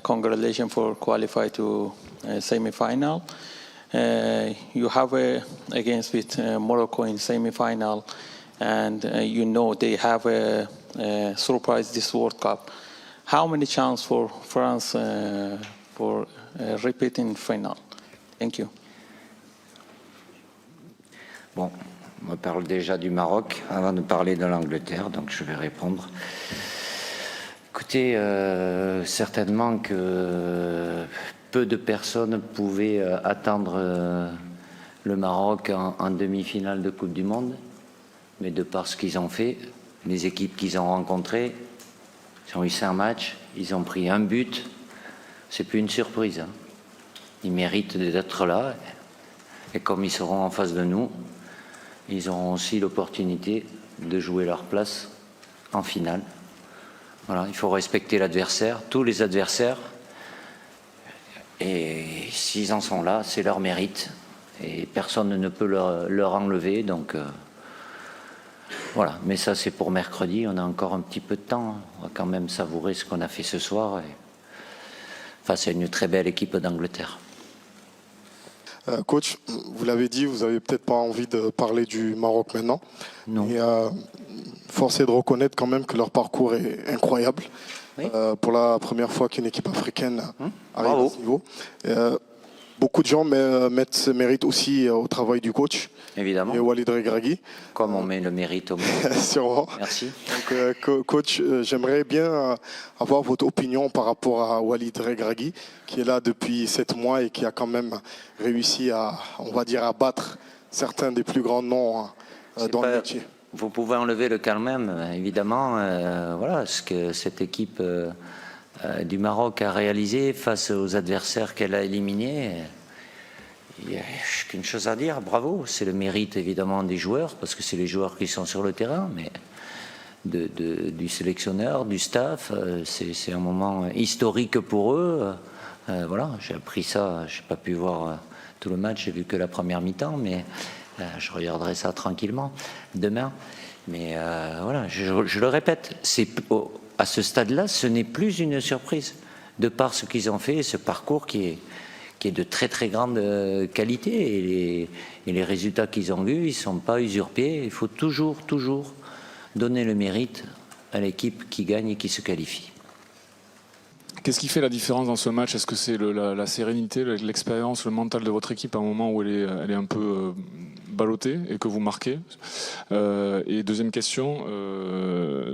congratulations for qualify to semi-final. You have against with Morocco in semi-final, and you know they have a surprise this World Cup. How many chances for France for repeating final? Thank you. Bon, on parle déjà du Maroc avant de parler de l'Angleterre, donc je vais répondre. Écoutez, certainement que peu de personnes pouvaient attendre le Maroc en demi-finale de Coupe du Monde, mais de par ce qu'ils ont fait, les équipes qu'ils ont rencontrées, ils ont eu 5 matchs, ils ont pris un but, c'est plus une surprise. Hein. Ils méritent d'être là, et comme ils seront en face de nous, ils auront aussi l'opportunité de jouer leur place en finale. Voilà, il faut respecter l'adversaire, tous les adversaires, et s'ils en sont là, c'est leur mérite, et personne ne peut leur enlever, donc voilà. Mais ça, c'est pour mercredi, on a encore un petit peu de temps, on va quand même savourer ce qu'on a fait ce soir, et face à une très belle équipe d'Angleterre. Coach, vous l'avez dit, vous n'avez peut-être pas envie de parler du Maroc maintenant. Non. Mais force est de reconnaître quand même que leur parcours est incroyable. Oui. Pour la première fois qu'une équipe africaine arrive Bravo. à ce niveau. Beaucoup de gens mettent ce mérite aussi au travail du coach. Évidemment. Et Walid Regragui. Comme on met le mérite au monde. Sûrement. Merci. Donc, coach, j'aimerais bien avoir votre opinion par rapport à Walid Regragui, qui est là depuis 7 mois et qui a quand même réussi à, on va dire, à battre certains des plus grands noms dans le métier. Vous pouvez enlever le quand même, évidemment. Voilà ce que cette équipe du Maroc a réalisé face aux adversaires qu'elle a éliminés. Il n'y a qu'une chose à dire, bravo. C'est le mérite évidemment des joueurs, parce que c'est les joueurs qui sont sur le terrain, mais du sélectionneur, du staff. C'est un moment historique pour eux. Voilà, j'ai appris ça, je n'ai pas pu voir tout le match, j'ai vu que la première mi-temps, mais je regarderai ça tranquillement demain. Mais voilà, je le répète, à ce stade-là, ce n'est plus une surprise, de par ce qu'ils ont fait, ce parcours qui est de très très grande qualité, et les résultats qu'ils ont eus, ils ne sont pas usurpés. Il faut toujours donner le mérite à l'équipe qui gagne et qui se qualifie. Qu'est-ce qui fait la différence dans ce match? Est-ce que c'est la sérénité, l'expérience, le mental de votre équipe à un moment où elle est un peu ballottée et que vous marquez? Et deuxième question,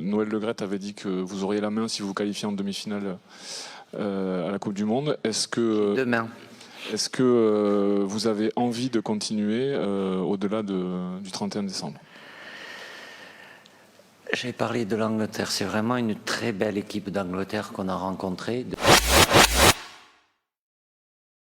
Noël Le Graët avait dit que vous auriez la main si vous vous qualifiez en demi-finale à la Coupe du Monde. Demain. Est-ce que vous avez envie de continuer au-delà du 31 décembre? J'ai parlé de l'Angleterre, c'est vraiment une très belle équipe d'Angleterre qu'on a rencontrée.